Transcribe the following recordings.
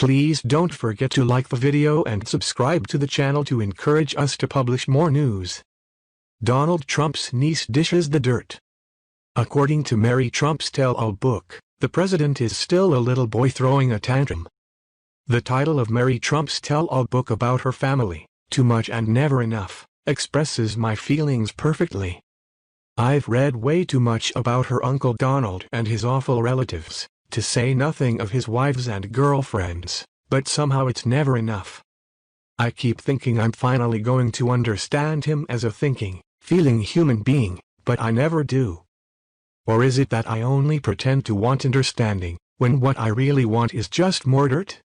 Please don't forget to like the video and subscribe to the channel to encourage us to publish more news. Donald Trump's niece dishes the dirt. According to Mary Trump's tell-all book, the president is still a little boy throwing a tantrum. The title of Mary Trump's tell-all book about her family, Too Much and Never Enough, expresses my feelings perfectly. I've read way too much about her Uncle Donald and his awful relatives, to say nothing of his wives and girlfriends, but somehow it's never enough. I keep thinking I'm finally going to understand him as a thinking, feeling human being, but I never do. Or is it that I only pretend to want understanding, when what I really want is just more dirt?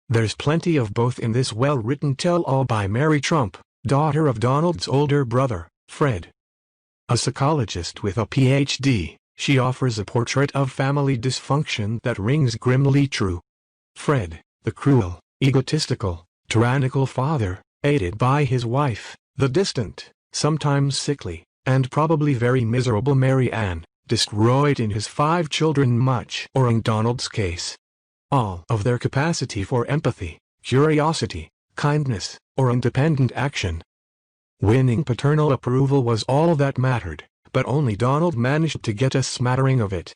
There's plenty of both in this well-written tell-all by Mary Trump, daughter of Donald's older brother, Fred. A psychologist with a PhD, she offers a portrait of family dysfunction that rings grimly true. Fred, the cruel, egotistical, tyrannical father, aided by his wife, the distant, sometimes sickly, and probably very miserable Mary Ann, destroyed in his 5 children much, or in Donald's case, all of their capacity for empathy, curiosity, kindness, or independent action. Winning paternal approval was all that mattered, but only Donald managed to get a smattering of it.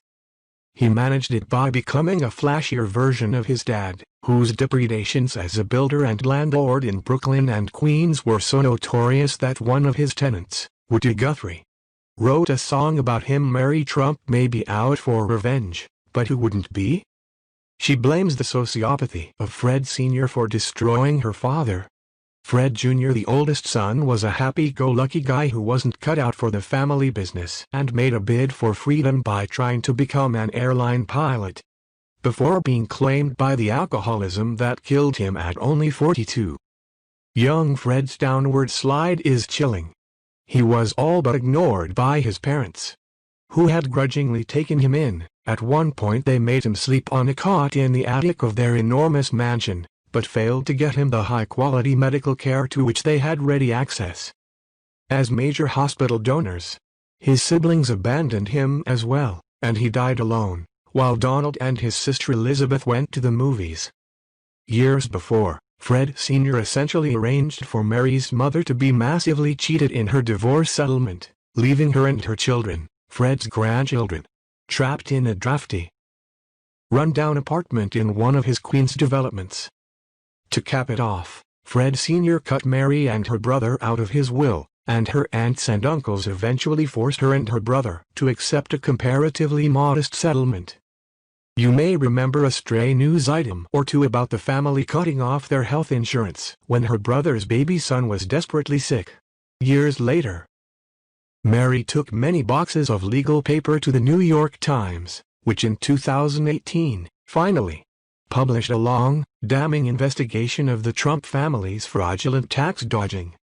He managed it by becoming a flashier version of his dad, whose depredations as a builder and landlord in Brooklyn and Queens were so notorious that one of his tenants, Woody Guthrie, wrote a song about him. Mary Trump may be out for revenge, but who wouldn't be? She blames the sociopathy of Fred Sr. for destroying her father. Fred Jr., the oldest son, was a happy-go-lucky guy who wasn't cut out for the family business and made a bid for freedom by trying to become an airline pilot, before being claimed by the alcoholism that killed him at only 42. Young Fred's downward slide is chilling. He was all but ignored by his parents, who had grudgingly taken him in. At one point they made him sleep on a cot in the attic of their enormous mansion, but failed to get him the high-quality medical care to which they had ready access. As major hospital donors, his siblings abandoned him as well, and he died alone, while Donald and his sister Elizabeth went to the movies. Years before, Fred Sr. essentially arranged for Mary's mother to be massively cheated in her divorce settlement, leaving her and her children, Fred's grandchildren, trapped in a drafty, run-down apartment in one of his Queens developments. To cap it off, Fred Sr. cut Mary and her brother out of his will, and her aunts and uncles eventually forced her and her brother to accept a comparatively modest settlement. You may remember a stray news item or two about the family cutting off their health insurance when her brother's baby son was desperately sick. Years later, Mary took many boxes of legal paper to the New York Times, which in 2018, finally, published a long, damning investigation of the Trump family's fraudulent tax dodging.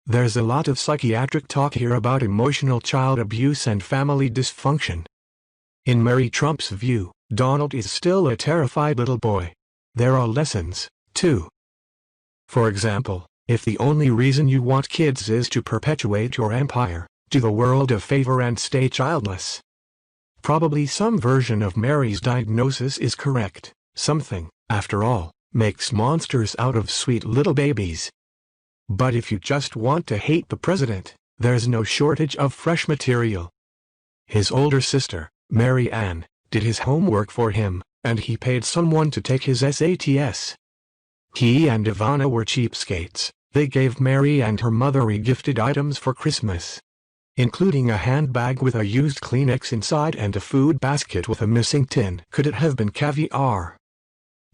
There's a lot of psychiatric talk here about emotional child abuse and family dysfunction. In Mary Trump's view, Donald is still a terrified little boy. There are lessons, too. For example, if the only reason you want kids is to perpetuate your empire, do the world a favor and stay childless. Probably some version of Mary's diagnosis is correct. Something, after all, makes monsters out of sweet little babies. But if you just want to hate the president, there's no shortage of fresh material. His older sister, Mary Ann, did his homework for him, and he paid someone to take his SATs. He and Ivana were cheapskates. They gave Mary and her mother regifted items for Christmas, including a handbag with a used Kleenex inside and a food basket with a missing tin. Could it have been caviar?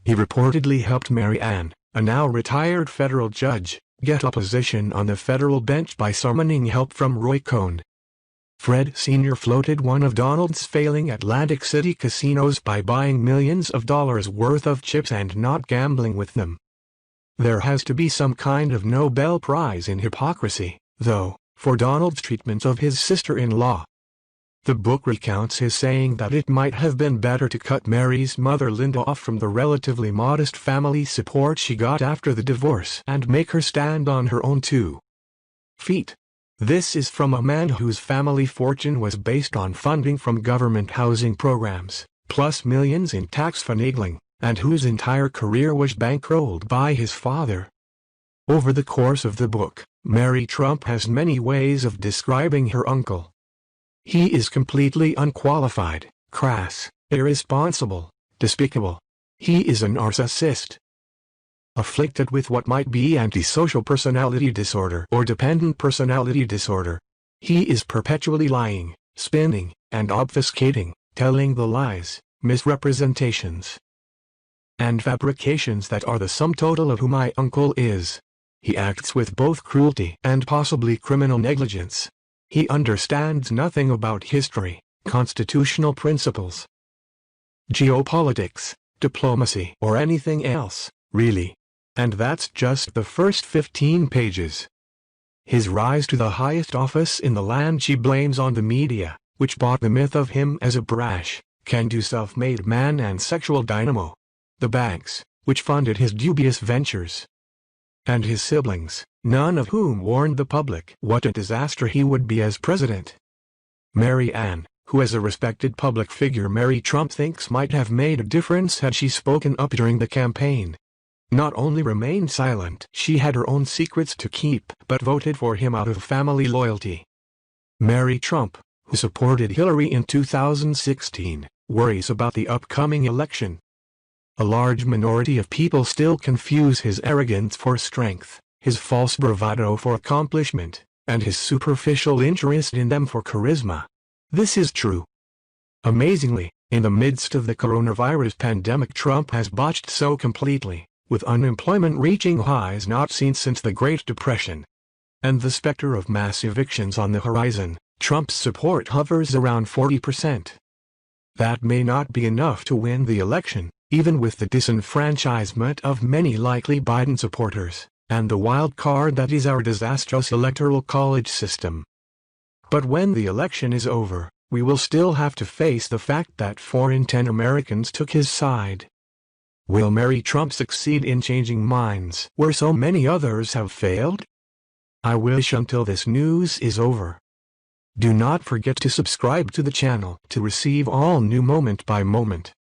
He reportedly helped Mary Ann, a now retired federal judge, get a position on the federal bench by summoning help from Roy Cohn. Fred Sr. floated one of Donald's failing Atlantic City casinos by buying millions of dollars worth of chips and not gambling with them. There has to be some kind of Nobel Prize in hypocrisy, though, for Donald's treatment of his sister-in-law. The book recounts his saying that it might have been better to cut Mary's mother Linda off from the relatively modest family support she got after the divorce and make her stand on her own 2 feet. This is from a man whose family fortune was based on funding from government housing programs, plus millions in tax finagling, and whose entire career was bankrolled by his father. Over the course of the book, Mary Trump has many ways of describing her uncle. He is completely unqualified, crass, irresponsible, despicable. He is a narcissist, afflicted with what might be antisocial personality disorder or dependent personality disorder. He is perpetually lying, spinning, and obfuscating, telling the lies, misrepresentations, and fabrications that are the sum total of who my uncle is. He acts with both cruelty and possibly criminal negligence. He understands nothing about history, constitutional principles, geopolitics, diplomacy, or anything else, really. And that's just the first 15 pages. His rise to the highest office in the land she blames on the media, which bought the myth of him as a brash, can-do self-made man and sexual dynamo. The banks, which funded his dubious ventures. And his siblings, none of whom warned the public what a disaster he would be as president. Mary Ann, who as a respected public figure Mary Trump thinks might have made a difference had she spoken up during the campaign, not only remained silent, she had her own secrets to keep, but voted for him out of family loyalty. Mary Trump, who supported Hillary in 2016, worries about the upcoming election. A large minority of people still confuse his arrogance for strength, his false bravado for accomplishment, and his superficial interest in them for charisma. This is true. Amazingly, in the midst of the coronavirus pandemic, Trump has botched so completely, with unemployment reaching highs not seen since the Great Depression, and the specter of mass evictions on the horizon. Trump's support hovers around 40%. That may not be enough to win the election, even with the disenfranchisement of many likely Biden supporters, and the wild card that is our disastrous electoral college system. But when the election is over, we will still have to face the fact that 4 in 10 Americans took his side. Will Mary Trump succeed in changing minds where so many others have failed? I wish until this news is over. Do not forget to subscribe to the channel to receive all new moment by moment